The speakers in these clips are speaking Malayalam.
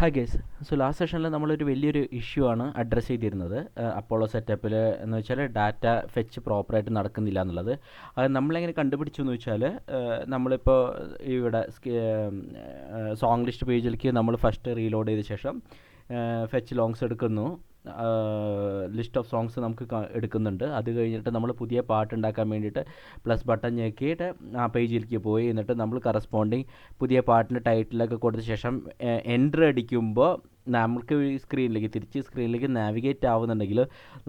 Hi guys. സോ ലാസ്റ്റ് സെഷനിൽ നമ്മളൊരു വലിയൊരു ഇഷ്യൂ ആണ് അഡ്രസ്സ് ചെയ്തിരുന്നത്. അപ്പോളോ സെറ്റപ്പിൽ എന്ന് വെച്ചാൽ ഡാറ്റ ഫെച്ച് പ്രോപ്പറായിട്ട് നടക്കുന്നില്ല എന്നുള്ളത്. അത് നമ്മളെങ്ങനെ കണ്ടുപിടിച്ചു എന്ന് വെച്ചാൽ, നമ്മളിപ്പോൾ ഇവിടെ സോങ് ലിസ്റ്റ് പേജിലേക്ക് നമ്മൾ ഫസ്റ്റ് റീലോഡ് ചെയ്ത ശേഷം ഫെച്ച് ലോങ്സ് എടുക്കുന്നു. ലിസ്റ്റ് ഓഫ് സോങ്സ് നമുക്ക് എടുക്കുന്നുണ്ട്. അത് കഴിഞ്ഞിട്ട് നമ്മൾ പുതിയ പാട്ട് ഉണ്ടാക്കാൻ വേണ്ടിയിട്ട് പ്ലസ് ബട്ടൺ ഞെക്കിയിട്ട് ആ പേജിലേക്ക് പോയി, എന്നിട്ട് നമ്മൾ കറസ്പോണ്ടിങ് പുതിയ പാട്ടിൻ്റെ ടൈറ്റിലൊക്കെ കൊടുത്ത ശേഷം എൻ്റർ അടിക്കുമ്പോൾ നമുക്ക് തിരിച്ച് സ്ക്രീനിലേക്ക് നാവിഗേറ്റ് ആവുന്നുണ്ടെങ്കിൽ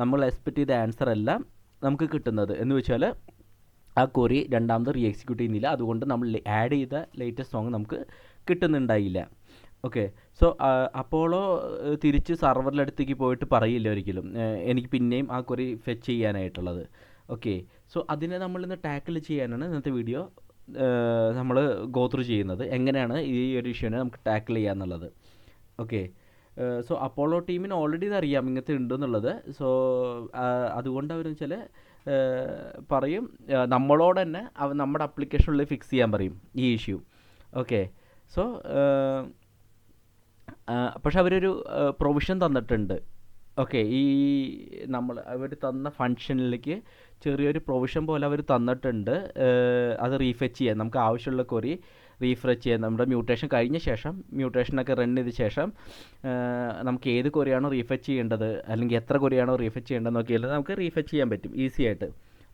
നമ്മൾ എക്സ്പെക്റ്റ് ചെയ്ത ആൻസർ അല്ല നമുക്ക് കിട്ടുന്നത്. എന്ന് വെച്ചാൽ ആ ക്വറി രണ്ടാമത് റീ എക്സിക്യൂട്ട് ചെയ്യുന്നില്ല. അതുകൊണ്ട് നമ്മൾ ആഡ് ചെയ്ത ലേറ്റസ്റ്റ് സോങ് നമുക്ക് കിട്ടുന്നുണ്ടായില്ല. ഓക്കെ. സോ അപ്പോളോ തിരിച്ച് സർവറിലടുത്തേക്ക് പോയിട്ട് പറയില്ല ഒരിക്കലും എനിക്ക് പിന്നെയും ആ ക്വറി ഫെച്ച് ചെയ്യാനായിട്ടുള്ളത്. ഓക്കെ. സോ അതിനെ നമ്മളിന്ന് ടാക്കിൾ ചെയ്യാനാണ് ഇന്നത്തെ വീഡിയോ നമ്മൾ ഗോ ത്രൂ ചെയ്യുന്നത്. എങ്ങനെയാണ് ഈ ഒരു ഇഷ്യൂനെ നമുക്ക് ടാക്കിൾ ചെയ്യാന്നുള്ളത്. ഓക്കെ. സോ അപ്പോളോ ടീമിന് ഓൾറെഡി ഇതറിയാം ഇങ്ങനത്തെ ഉണ്ടെന്നുള്ളത്. സോ അതുകൊണ്ട് അവരെന്ന് വെച്ചാൽ പറയും, നമ്മളോട് തന്നെ നമ്മുടെ അപ്ലിക്കേഷനിൽ ഫിക്സ് ചെയ്യാൻ പറയും ഈ ഇഷ്യൂ. ഓക്കെ. സോ പക്ഷെ അവരൊരു പ്രൊവിഷൻ തന്നിട്ടുണ്ട്. ഓക്കെ. അവർ തന്ന ഫങ്ഷനിലേക്ക് ചെറിയൊരു പ്രൊവിഷൻ പോലെ അവർ തന്നിട്ടുണ്ട്. അത് റീഫെച്ച് ചെയ്യാൻ നമുക്ക് ആവശ്യമുള്ള ക്വറി റീഫ്രെഷ് ചെയ്യാൻ നമ്മുടെ മ്യൂട്ടേഷൻ കഴിഞ്ഞ ശേഷം, മ്യൂട്ടേഷനൊക്കെ റൺ ചെയ്ത ശേഷം നമുക്ക് ഏത് ക്വറിയാണോ റീഫെച്ച് ചെയ്യേണ്ടത് അല്ലെങ്കിൽ എത്ര ക്വറിയാണോ റീഫെച്ച് ചെയ്യേണ്ടതെന്ന് നോക്കിയാൽ നമുക്ക് റീഫെച്ച് ചെയ്യാൻ പറ്റും ഈസി ആയിട്ട്.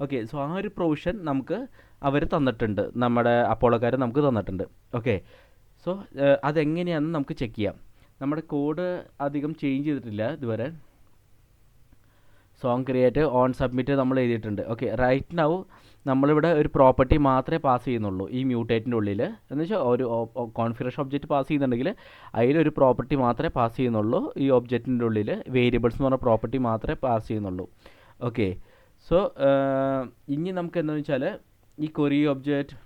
ഓക്കെ. സോ ആ ഒരു പ്രൊവിഷൻ നമുക്ക് അവർ തന്നിട്ടുണ്ട്, നമ്മുടെ അപ്പോളോക്കാർ നമുക്ക് തന്നിട്ടുണ്ട്. ഓക്കെ. സോ അതെങ്ങനെയാണെന്ന് നമുക്ക് ചെക്ക് ചെയ്യാം. നമ്മുടെ കോഡ് അധികം ചേഞ്ച് ചെയ്തിട്ടില്ല ഇതുവരെ. സോങ് ക്രിയേറ്റ് ഓൺ സബ്മിറ്റ് നമ്മൾ എഴുതിയിട്ടുണ്ട്. ഓക്കെ. റൈറ്റ് നൗ നമ്മളിവിടെ ഒരു പ്രോപ്പർട്ടി മാത്രമേ പാസ് ചെയ്യുന്നുള്ളൂ ഈ മ്യൂട്ടേറ്റിൻ്റെ ഉള്ളിൽ. എന്ന് വെച്ചാൽ ഒരു കോൺഫിഗറേഷൻ ഒബ്ജക്റ്റ് പാസ് ചെയ്യുന്നുണ്ടെങ്കിൽ അതിലൊരു പ്രോപ്പർട്ടി മാത്രമേ പാസ് ചെയ്യുന്നുള്ളൂ. ഈ ഒബ്ജക്റ്റിൻ്റെ ഉള്ളിൽ വേരിയബിൾസ് എന്ന് പറഞ്ഞ പ്രോപ്പർട്ടി മാത്രമേ പാസ് ചെയ്യുന്നുള്ളൂ. ഓക്കെ. സോ ഇനി നമുക്ക് എന്താണെന്ന് വെച്ചാൽ ഈ ക്വറി ഒബ്ജക്റ്റ്,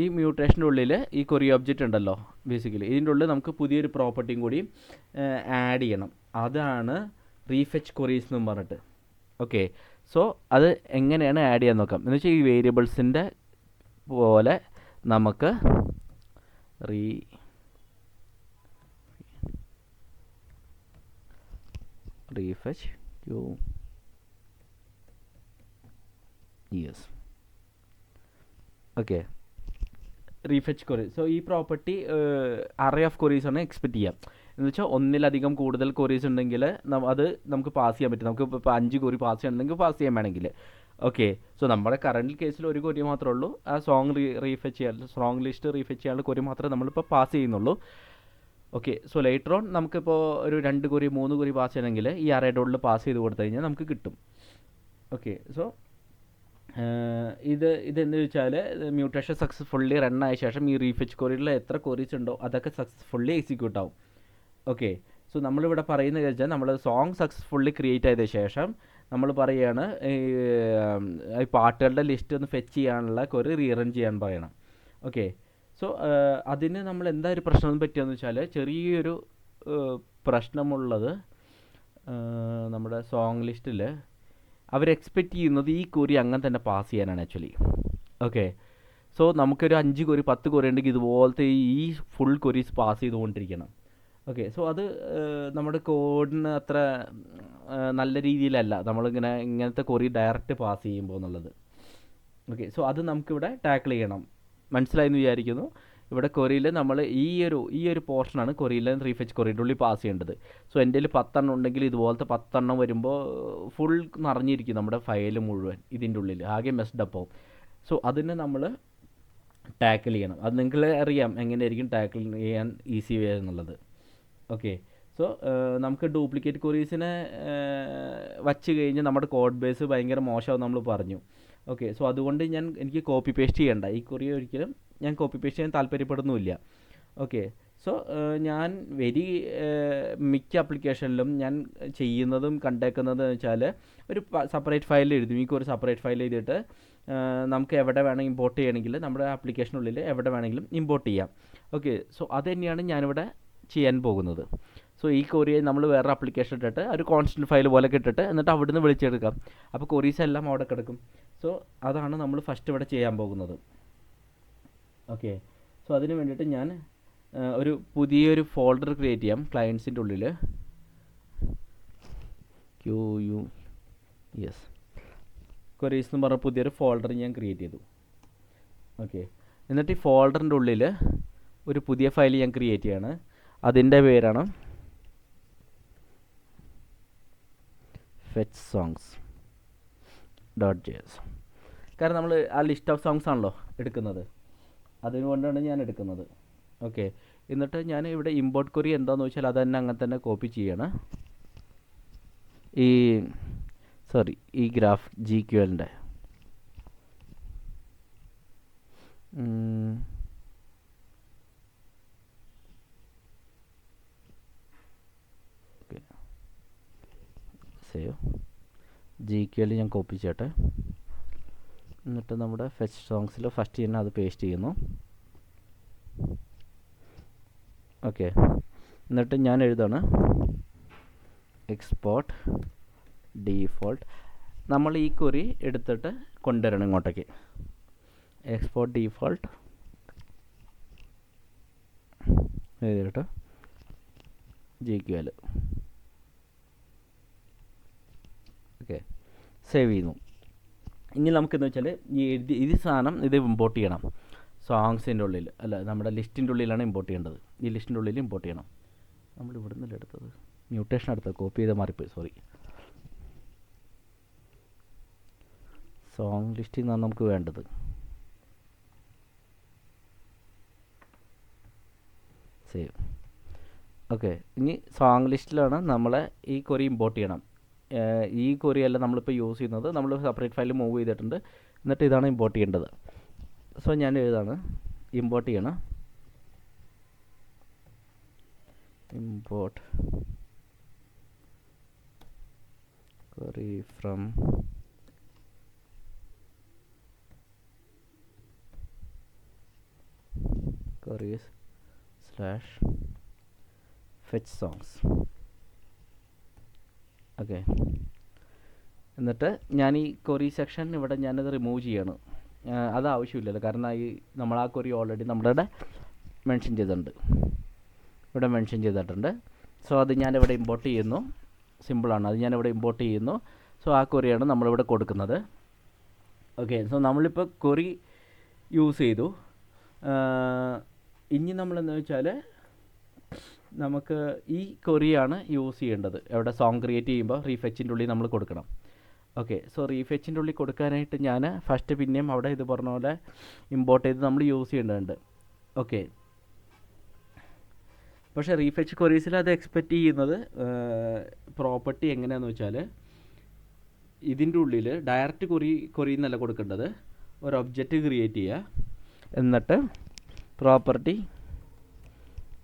ഈ മ്യൂട്ടേഷൻ്റെ ഉള്ളിൽ ഈ ക്വറി ഒബ്ജക്റ്റ് ഉണ്ടല്ലോ, ബേസിക്കലി ഇതിൻ്റെ ഉള്ളിൽ നമുക്ക് പുതിയൊരു പ്രോപ്പർട്ടിയും കൂടി ആഡ് ചെയ്യണം. അതാണ് റീഫെച്ച് ക്വറീസ് എന്നും പറഞ്ഞിട്ട്. ഓക്കെ. സോ അത് എങ്ങനെയാണ് ആഡ് ചെയ്യാൻ നോക്കാം. എന്ന് വെച്ചാൽ ഈ വേരിയബിൾസിൻ്റെ പോലെ നമുക്ക് റീഫെച്ച് യെസ്. ഓക്കെ. റീഫെച്ച് ക്വറി. സോ ഈ പ്രോപ്പർട്ടി അറേ ഓഫ് ക്വറീസ് ആണ് എക്സ്പെക്റ്റ് ചെയ്യാം. എന്ന് വെച്ചാൽ ഒന്നിലധികം കൂടുതൽ ക്വറീസ് ഉണ്ടെങ്കിൽ അത് നമുക്ക് പാസ് ചെയ്യാൻ പറ്റും. നമുക്ക് ഇപ്പോൾ 5 ക്വറി പാസ് ചെയ്യണമെങ്കിൽ പാസ് ചെയ്യാൻ വേണമെങ്കിൽ. ഓക്കെ. സോ നമ്മുടെ കറണ്ട് കേസിൽ ഒരു ക്വറി മാത്രമേ ഉള്ളൂ. ആ സോങ് റീഫെച്ച് ചെയ്യാൻ, സോങ് ലിസ്റ്റ് റീഫെച്ച് ചെയ്യാനുള്ള ക്വറി മാത്രമേ നമ്മളിപ്പോൾ പാസ് ചെയ്യുന്നുള്ളൂ. ഓക്കെ. സോ ലേറ്റർ ഓൺ നമുക്കിപ്പോൾ ഒരു 2 ക്വറി 3 ക്വറി പാസ് ചെയ്യണമെങ്കിൽ ഈ അറേയുടെ ഉള്ളിൽ പാസ് ചെയ്ത് കൊടുത്തു കഴിഞ്ഞാൽ നമുക്ക് കിട്ടും. ഓക്കെ. സോ ഇതെന്ന് വെച്ചാൽ മ്യൂട്ടേഷൻ സക്സസ്ഫുള്ളി റൺ ആയ ശേഷം ഈ റീഫെച്ച് ക്വറിയിൽ എത്ര ക്വറീസ് ഉണ്ടോ അതൊക്കെ സക്സസ്ഫുള്ളി എക്സിക്യൂട്ട് ആവും. ഓക്കെ. സോ നമ്മളിവിടെ പറയുന്നത് വെച്ചാൽ നമ്മൾ സോങ് സക്സസ്ഫുള്ളി ക്രിയേറ്റ് ചെയ്ത ശേഷം നമ്മൾ പറയുകയാണ് ഈ പാട്ടുകളുടെ ലിസ്റ്റ് ഒന്ന് ഫെച്ച് ചെയ്യാനുള്ള ക്വറി റീറൺ ചെയ്യാൻ പറയണം. ഓക്കെ. സോ അതിന് നമ്മൾ എന്താ ഒരു പ്രശ്നം പറ്റിയെന്ന് വെച്ചാൽ, ചെറിയൊരു പ്രശ്നമുള്ളത് നമ്മുടെ സോങ് ലിസ്റ്റിൽ അവർ എക്സ്പെക്റ്റ് ചെയ്യുന്നത് ഈ ക്വറി അങ്ങനെ തന്നെ പാസ് ചെയ്യാനാണ് ആക്ച്വലി. ഓക്കെ. സോ നമുക്കൊരു 5 ക്വറി 10 ക്വറി ഉണ്ടെങ്കിൽ ഇതുപോലത്തെ ഈ ഫുൾ ക്വറീസ് പാസ് ചെയ്തുകൊണ്ടിരിക്കണം. ഓക്കെ. സോ അത് നമ്മുടെ കോഡിന് അത്ര നല്ല രീതിയിലല്ല ഇങ്ങനത്തെ ക്വറി ഡയറക്റ്റ് പാസ് ചെയ്യുമ്പോൾ എന്നുള്ളത്. ഓക്കെ. സോ അത് നമുക്കിവിടെ ടാക്കിൾ ചെയ്യണം. മനസ്സിലായെന്ന് വിചാരിക്കുന്നു. ഇവിടെ ക്വറിയിൽ നമ്മൾ ഈ ഒരു പോർഷനാണ് ക്വറിയിൽ റീഫെച്ച് ക്വറിയുടെ ഉള്ളിൽ പാസ് ചെയ്യേണ്ടത്. സോ എൻ്റെ കയ്യിൽ 10 എണ്ണം ഉണ്ടെങ്കിൽ ഇതുപോലത്തെ 10 എണ്ണം വരുമ്പോൾ ഫുൾ നിറഞ്ഞിരിക്കും നമ്മുടെ ഫയൽ മുഴുവൻ ഇതിൻ്റെ ഉള്ളിൽ, ആകെ മെസ്ഡ് അപ്പ് ആവും. സോ അതിനെ നമ്മൾ ടാക്കിൾ ചെയ്യണം. അത് നിങ്ങൾക്ക് അറിയാം എങ്ങനെയായിരിക്കും ടാക്കിൾ ചെയ്യാൻ ഈസി വേ എന്നുള്ളത്. ഓക്കെ. സോ നമുക്ക് ഡ്യൂപ്ലിക്കേറ്റ് ക്വറീസിനെ വച്ച് കഴിഞ്ഞ് നമ്മുടെ കോഡ് ബേസ് ഭയങ്കര മോശമാവും നമ്മൾ പറഞ്ഞു. ഓക്കെ. സോ അതുകൊണ്ട് എനിക്ക് കോപ്പി പേസ്റ്റ് ചെയ്യണ്ട. ഈ ക്വറി ഒരിക്കലും ഞാൻ കോപ്പി പേസ്റ്റ് ചെയ്യാൻ താല്പര്യപ്പെടുന്നുമില്ല. ഓക്കെ. സോ ഞാൻ മിക്ക ആപ്ലിക്കേഷനിലും ഞാൻ ചെയ്യുന്നതും കണ്ടേക്കുന്നതെന്ന് വെച്ചാൽ ഒരു സെപ്പറേറ്റ് ഫയൽ എഴുതും. ഒരു സെപ്പറേറ്റ് ഫയൽ എഴുതിയിട്ട് നമുക്ക് എവിടെ വേണമെങ്കിൽ ഇമ്പോർട്ട് ചെയ്യണമെങ്കിൽ നമ്മുടെ ആപ്ലിക്കേഷനുള്ളിൽ എവിടെ വേണമെങ്കിലും ഇമ്പോർട്ട് ചെയ്യാം. ഓക്കെ. സോ അത് തന്നെയാണ് ഞാനിവിടെ ചെയ്യാൻ പോകുന്നത്. സോ ഈ ക്വറിയെ നമ്മൾ വേറെ ആപ്ലിക്കേഷൻ ഇട്ടിട്ട് ഒരു കോൺസ്റ്റൻറ്റ് ഫയൽ പോലെ ഇട്ടിട്ട് എന്നിട്ട് അവിടുന്ന് വിളിച്ചെടുക്കാം. അപ്പോൾ ക്വറീസ് എല്ലാം അവിടെ കിടക്കും. സോ അതാണ് നമ്മൾ ഫസ്റ്റ് ഇവിടെ ചെയ്യാൻ പോകുന്നത്. ഓക്കെ. സോ അതിന് വേണ്ടിയിട്ട് ഞാൻ ഒരു പുതിയൊരു ഫോൾഡർ ക്രിയേറ്റ് ചെയ്യാം ക്ലയൻസിൻ്റെ ഉള്ളിൽ. യെസ്, ക്വരീസ് എന്ന് പറഞ്ഞ പുതിയൊരു ഫോൾഡർ ഞാൻ ക്രിയേറ്റ് ചെയ്തു. ഓക്കെ, എന്നിട്ട് ഈ ഫോൾഡറിൻ്റെ ഉള്ളിൽ ഒരു പുതിയ ഫയൽ ഞാൻ ക്രിയേറ്റ് ചെയ്യാണ്. അതിൻ്റെ പേരാണ് ഫെച്ച് സോങ്സ് .js. കാരണം നമ്മൾ ആ ലിസ്റ്റ് ഓഫ് സോങ്സ് ആണല്ലോ എടുക്കുന്നത്, അതുകൊണ്ടാണ് ഞാൻ എടുക്കുന്നത്. ഓക്കെ, എന്നിട്ട് ഞാൻ ഇവിടെ ഇമ്പോർട്ട് ക്വറി എന്താണെന്ന് വെച്ചാൽ അത് തന്നെ അങ്ങനെ തന്നെ കോപ്പി ചെയ്യണം. ഈ ഗ്രാഫ് GQLൻ്റെ സേവ് GQL ഞാൻ കോപ്പി ചെയ്യട്ടെ. എന്നിട്ട് നമ്മുടെ ഫെച്ച് സോങ്സിൽ ഫസ്റ്റ് തന്നെ അത് പേസ്റ്റ് ചെയ്യുന്നു. ഓക്കെ, എന്നിട്ട് ഞാൻ എഴുതാണ് എക്സ്പോർട്ട് ഡീഫോൾട്ട്. നമ്മൾ ഈ ക്വറി എടുത്തിട്ട് കൊണ്ടുവരണം ഇങ്ങോട്ടേക്ക്. എക്സ്പോർട്ട് ഡീഫോൾട്ട് എഴുതിയിട്ട് GQL. ഓക്കെ, സേവ് ചെയ്യുന്നു. ഇനി നമുക്കെന്ന് വെച്ചാൽ ഈ സാധനം ഇത് ഇമ്പോർട്ട് ചെയ്യണം സോങ്സിൻ്റെ ഉള്ളിൽ, അല്ല നമ്മുടെ ലിസ്റ്റിൻ്റെ ഉള്ളിലാണ് ഇമ്പോർട്ട് ചെയ്യേണ്ടത്. ഈ ലിസ്റ്റിൻ്റെ ഉള്ളിൽ ഇമ്പോർട്ട് ചെയ്യണം. നമ്മൾ ഇവിടെ നിന്നല്ല എടുത്തത്, മ്യൂട്ടേഷൻ എടുത്തത്, കോപ്പി ചെയ്ത് മാറിപ്പോയി, സോറി. സോങ് ലിസ്റ്റിൽ നിന്നാണ് നമുക്ക് വേണ്ടത്. സേവ്. ഓക്കെ, ഇനി സോങ് ലിസ്റ്റിലാണ് നമ്മളെ ഈ ക്വറി ഇമ്പോർട്ട് ചെയ്യണം. ഈ ക്വറിയല്ല നമ്മളിപ്പോൾ യൂസ് ചെയ്യുന്നത്, നമ്മൾ സെപ്പറേറ്റ് ഫയൽ മൂവ് ചെയ്തിട്ടുണ്ട്. എന്നിട്ട് ഇതാണ് ഇമ്പോർട്ട് ചെയ്യേണ്ടത്. സോ ഞാൻ എഴുതാണ് ഇമ്പോർട്ട് ചെയ്യണം. Import query from queries /fetch songs. Okay, എന്നിട്ട് ഞാൻ ഈ ക്വറി സെക്ഷൻ ഇവിടെ ഞാനത് റിമൂവ് ചെയ്യണം. അത് ആവശ്യമില്ലല്ലോ, കാരണം ഈ നമ്മൾ ആ ക്വറി ഓൾറെഡി നമ്മളുടെ മെൻഷൻ ചെയ്തിട്ടുണ്ട്, ഇവിടെ മെൻഷൻ ചെയ്തിട്ടുണ്ട്. സോ അത് ഞാനിവിടെ ഇമ്പോർട്ട് ചെയ്യുന്നു. സിമ്പിളാണ്, അത് ഞാനിവിടെ ഇമ്പോർട്ട് ചെയ്യുന്നു. സോ ആ ക്വറിയാണ് നമ്മളിവിടെ കൊടുക്കുന്നത്. ഓക്കെ, സോ നമ്മളിപ്പോൾ ക്വറി യൂസ് ചെയ്തു. ഇനി നമ്മളെന്ന് വെച്ചാൽ നമുക്ക് ഈ ക്വറിയാണ് യൂസ് ചെയ്യേണ്ടത്. എവിടെ സോങ് ക്രിയേറ്റ് ചെയ്യുമ്പോൾ റീഫെച്ചിൻ്റെ ഉള്ളിൽ നമ്മൾ കൊടുക്കണം. ഓക്കെ, സോ റീഫെച്ചിൻ്റെ ഉള്ളിൽ കൊടുക്കാനായിട്ട് ഞാൻ ഫസ്റ്റ് പിന്നെയും അവിടെ ഇത് പറഞ്ഞ പോലെ ഇമ്പോർട്ട് ചെയ്ത് നമ്മൾ യൂസ് ചെയ്യേണ്ടതുണ്ട്. ഓക്കെ, പക്ഷേ റീഫെച്ച് ക്വറീസിൽ അത് എക്സ്പെക്റ്റ് ചെയ്യുന്നത് പ്രോപ്പർട്ടി എങ്ങനെയാണെന്ന് വെച്ചാൽ ഇതിൻ്റെ ഉള്ളിൽ ഡയറക്റ്റ് ക്വറി എന്നല്ല കൊടുക്കേണ്ടത്, ഒരു ഒബ്ജക്റ്റ് ക്രിയേറ്റ് ചെയ്യുക. എന്നിട്ട് പ്രോപ്പർട്ടി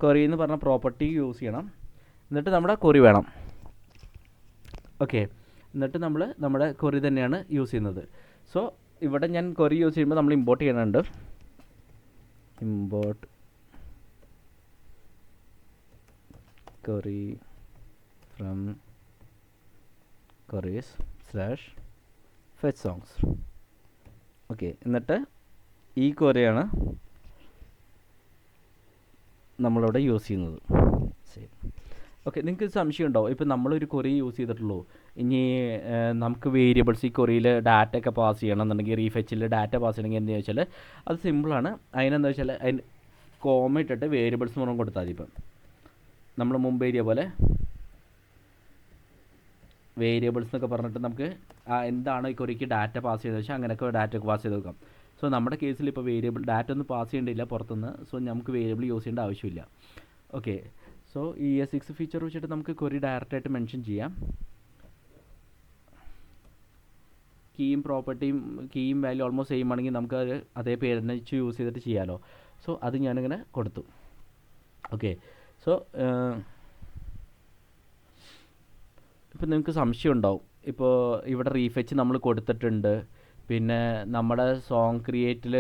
ക്വറി എന്ന് പറഞ്ഞ പ്രോപ്പർട്ടി യൂസ് ചെയ്യണം. എന്നിട്ട് നമ്മുടെ ക്വറി വേണം. ഓക്കെ, എന്നിട്ട് നമ്മൾ നമ്മുടെ ക്വറി തന്നെയാണ് യൂസ് ചെയ്യുന്നത്. സോ ഇവിടെ ഞാൻ ക്വറി യൂസ് ചെയ്യുമ്പോൾ നമ്മൾ ഇമ്പോർട്ട് ചെയ്യണുണ്ട്. Import query from queries /fetch songs. Okay, എന്നിട്ട് ഈ ക്വറിയാണ് നമ്മളിവിടെ യൂസ് ചെയ്യുന്നത്. ശരി, ഓക്കെ. നിങ്ങൾക്ക് സംശയം ഉണ്ടാവും, ഇപ്പോൾ നമ്മളൊരു ക്വറി യൂസ് ചെയ്തിട്ടുള്ളൂ, ഇനി നമുക്ക് വേരിയബിൾസ് ഈ ക്വറിയിൽ ഡാറ്റ ഒക്കെ പാസ് ചെയ്യണം എന്നുണ്ടെങ്കിൽ, റീഫെച്ചിൽ ഡാറ്റ പാസ് ചെയ്യണമെങ്കിൽ എന്താ വെച്ചാൽ അത് സിമ്പിളാണ്. അതിനെന്താ വെച്ചാൽ അതിന് കോമ ഇട്ടിട്ട് വേരിയബിൾസ് മുഴുവൻ കൊടുത്താൽ മതി. ഇപ്പം നമ്മൾ മുമ്പ് എഴുതിയ പോലെ വേരിയബിൾസ് എന്നൊക്കെ പറഞ്ഞിട്ട് നമുക്ക് എന്താണ് ഈ ക്വറിക്ക് ഡാറ്റ പാസ് ചെയ്തത് വെച്ചാൽ അങ്ങനെയൊക്കെ ഡാറ്റ ഒക്കെ പാസ് ചെയ്ത് വെക്കാം. സോ നമ്മുടെ കേസിൽ ഇപ്പോൾ വേരിയബിൾ ഡാറ്റ ഒന്നും പാസ് ചെയ്യേണ്ടില്ല പുറത്തുനിന്ന്. സോ നമുക്ക് വേരിയബിൾ യൂസ് ചെയ്യേണ്ട ആവശ്യമില്ല. ഓക്കെ, സോ ഈ ES6 ഫീച്ചർ വെച്ചിട്ട് നമുക്ക് ക്വറി ഡയറക്റ്റായിട്ട് മെൻഷൻ ചെയ്യാം. കീയും പ്രോപ്പർട്ടിയും കീയും വാല്യൂ ഓൾമോസ്റ്റ് സെയിം ആണെങ്കിൽ നമുക്ക് അത് അതേ പേര് തന്നെ യൂസ് ചെയ്തിട്ട് ചെയ്യാമല്ലോ. സോ അത് ഞാനിങ്ങനെ കൊടുത്തു. ഓക്കെ, സോ ഇപ്പം നിങ്ങൾക്ക് സംശയം ഉണ്ടാവും, ഇപ്പോൾ ഇവിടെ റീഫെച്ച് നമ്മൾ കൊടുത്തിട്ടുണ്ട്, പിന്നെ നമ്മുടെ സോങ് ക്രിയേറ്റിൽ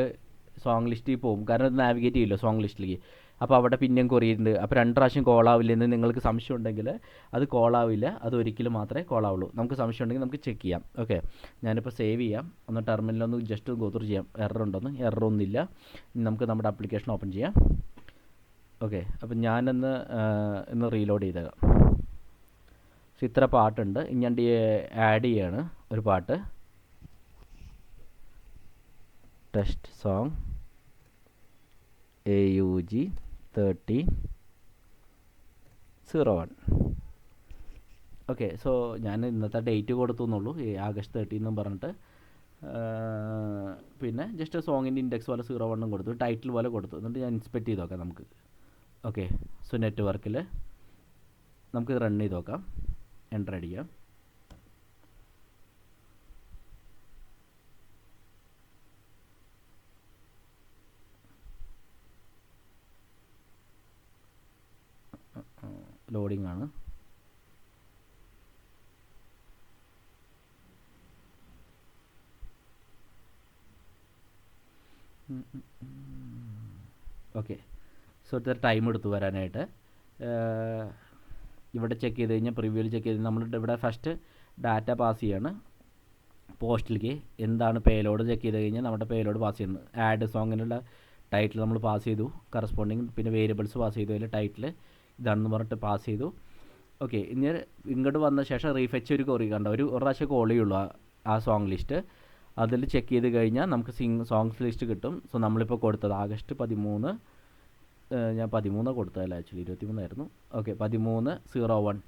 സോങ് ലിസ്റ്റിൽ പോകും, കാരണം ഇത് നാവിഗേറ്റ് ചെയ്യില്ല സോങ് ലിസ്റ്റിലേക്ക്. അപ്പോൾ അവിടെ പിന്നെയും കുറയുന്നുണ്ട്, അപ്പോൾ 2 പ്രാവശ്യം കോളാവില്ലെന്ന് നിങ്ങൾക്ക് സംശയം ഉണ്ടെങ്കിൽ അത് കോളാവില്ല, അത് ഒരിക്കലും മാത്രമേ കോളാവുള്ളൂ. നമുക്ക് സംശയം ഉണ്ടെങ്കിൽ നമുക്ക് ചെക്ക് ചെയ്യാം. ഓക്കെ, ഞാനിപ്പോൾ സേവ് ചെയ്യാം, ഒന്ന് ടെർമിനലൊന്ന് ജസ്റ്റ് ഗോത്രൂ ചെയ്യാം, എറർ ഉണ്ടോന്ന്. എററൊന്നുമില്ല. ഇനി നമുക്ക് നമ്മുടെ ആപ്ലിക്കേഷൻ ഓപ്പൺ ചെയ്യാം. ഓക്കെ, അപ്പം ഞാനൊന്ന് ഇന്ന് റീലോഡ് ചെയ്തേക്കാം. സോ ഇത്ര പാട്ടുണ്ട്. ഇനി ഞാൻ ആഡ് ചെയ്യാണ് ഒരു പാട്ട്. Test song AUG 1301. Okay, so ഞാൻ ഇന്നത്തെ ഡേറ്റ് കൊടുത്തു എന്നുള്ളൂ, August 13 എന്നും പറഞ്ഞിട്ട്. പിന്നെ ജസ്റ്റ് സോങ്ങിൻ്റെ ഇൻഡെക്സ് പോലെ 01 കൊടുത്തു, ടൈറ്റിൽ പോലെ കൊടുത്തു. എന്നിട്ട് ഞാൻ ഇൻസ്പെക്ട് ചെയ്ത് നോക്കാം നമുക്ക്. ഓക്കെ, സോ നെറ്റ്വർക്കിൽ നമുക്ക് റൺ ചെയ്ത് നോക്കാം. എൻ്റർ അടിക്കാം. ലോഡിംഗ് ആണ്. ഓക്കെ, സോ ഇത്ര ടൈം എടുത്തു വരാനായിട്ട്. ഇവിടെ ചെക്ക് ചെയ്ത് കഴിഞ്ഞാൽ, പ്രിവ്യൂവിൽ ചെക്ക് ചെയ്ത് നമ്മളുടെ ഇവിടെ ഫസ്റ്റ് ഡാറ്റ പാസ് ചെയ്യാണ് പോസ്റ്റിലേക്ക്. എന്താണ് പേലോഡ് ചെക്ക് ചെയ്ത് കഴിഞ്ഞാൽ നമ്മുടെ പേലോഡ് പാസ് ചെയ്യുന്നത്. ആഡ് സോങ്ങിനുള്ള ടൈറ്റിൽ നമ്മൾ പാസ് ചെയ്തു, കറസ്പോണ്ടിങ്. പിന്നെ വേരിയബിൾസ് പാസ് ചെയ്തു, അതിൽ ടൈറ്റിൽ ഇതാണെന്ന് പറഞ്ഞിട്ട് പാസ് ചെയ്തു. ഓക്കെ, ഇനി ഇങ്ങോട്ട് വന്ന ശേഷം റീഫെച്ച് ഒരു കൊറി കണ്ട ഒരു പ്രാവശ്യം കോൾ ചെയ്യുള്ളൂ ആ സോങ് ലിസ്റ്റ്. അതിൽ ചെക്ക് ചെയ്ത് കഴിഞ്ഞാൽ നമുക്ക് സോങ്സ് ലിസ്റ്റ് കിട്ടും. സോ നമ്മളിപ്പോൾ കൊടുത്തത് August 13, ഞാൻ 13 കൊടുത്തതല്ല, ആക്ച്വലി 23 ഓക്കെ, 1301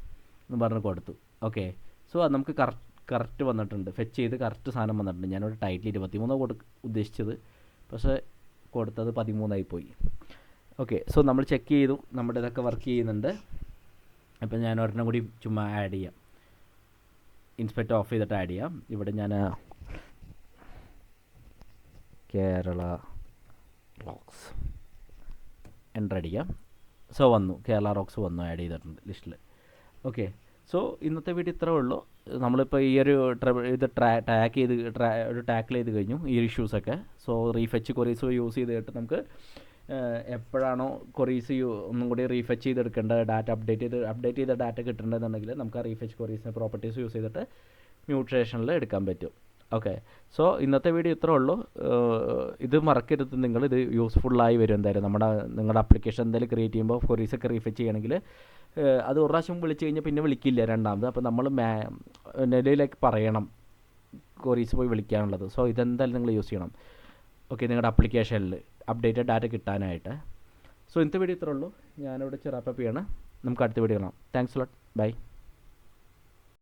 എന്ന് പറഞ്ഞ് കൊടുത്തു. ഓക്കെ, സോ അത് നമുക്ക് കറക്റ്റ് വന്നിട്ടുണ്ട്. ഫെച്ച് ചെയ്ത് കറക്റ്റ് സാധനം വന്നിട്ടുണ്ട്. ഞാനൊരു ടൈറ്റിൽ 23 ഉദ്ദേശിച്ചത്, പക്ഷേ കൊടുത്തത് 13 പോയി. ഓക്കെ, സോ നമ്മൾ ചെക്ക് ചെയ്തു, നമ്മുടെ ഇതൊക്കെ വർക്ക് ചെയ്യുന്നുണ്ട്. അപ്പം ഞാൻ ഒരെണ്ണം കൂടി ചുമ്മാ ആഡ് ചെയ്യാം. ഇൻസ്പെക്ട് ഓഫ് ചെയ്തിട്ട് ആഡ് ചെയ്യാം. ഇവിടെ ഞാൻ കേരള റോക്സ് എൻ്റർ അടിക്കാം. സോ വന്നു, കേരള റോക്സ് വന്നു, ആഡ് ചെയ്തിട്ടുണ്ട് ലിസ്റ്റിൽ. ഓക്കെ, സോ ഇന്നത്തെ വീഡിയോ ഇത്രേ ഉള്ളൂ. നമ്മളിപ്പോൾ ഈ ഒരു ഇത് ടാക്കിൾ ചെയ്ത് കഴിഞ്ഞു ഈ ഇഷ്യൂസൊക്കെ. സോ റീഫെച്ച് കൊറീസ് യൂസ് ചെയ്തിട്ട് നമുക്ക് എപ്പോഴാണോ കൊറീസ് ഒന്നും കൂടി റീഫെച്ച് ചെയ്തെടുക്കേണ്ട, ഡാറ്റ അപ്ഡേറ്റ് ചെയ്ത ഡാറ്റ കിട്ടേണ്ടതെന്നുണ്ടെങ്കിൽ നമുക്ക് ആ റീഫെച്ച് കൊറീസിൻ്റെ പ്രോപ്പർട്ടീസ് യൂസ് ചെയ്തിട്ട് മ്യൂട്ടേഷനിൽ എടുക്കാൻ പറ്റും. ഓക്കെ, സോ ഇന്നത്തെ വീഡിയോ ഇത്രേ ഉള്ളൂ. ഇത് മറക്കരുത്, നിങ്ങൾ ഇത് യൂസ്ഫുള്ളായി വരും എന്തായാലും. നിങ്ങളുടെ ആപ്ലിക്കേഷൻ എന്തായാലും ക്രിയേറ്റ് ചെയ്യുമ്പോൾ കൊറീസൊക്കെ റീഫെച്ച് ചെയ്യണമെങ്കിൽ അത് ഒരു പ്രാവശ്യം വിളിച്ച് കഴിഞ്ഞാൽ പിന്നെ വിളിക്കില്ല രണ്ടാമത്. അപ്പോൾ നമ്മൾ നിലയിലേക്ക് പറയണം കൊറീസ് പോയി വിളിക്കാനുള്ളത്. സോ ഇതെന്തായാലും നിങ്ങൾ യൂസ് ചെയ്യണം. ഓക്കെ, നിങ്ങളുടെ ആപ്ലിക്കേഷനിൽ അപ്ഡേറ്റഡ് ഡാറ്റ കിട്ടാനായിട്ട്. സോ ഇന്നത്തെ വീഡിയോ ഇത്രേ ഉള്ളൂ. ഞാനിവിടെ റാപ്പ് അപ്പ് ചെയ്യണം. നമുക്ക് അടുത്ത വീഡിയോ കാണാം. Thanks lot, by.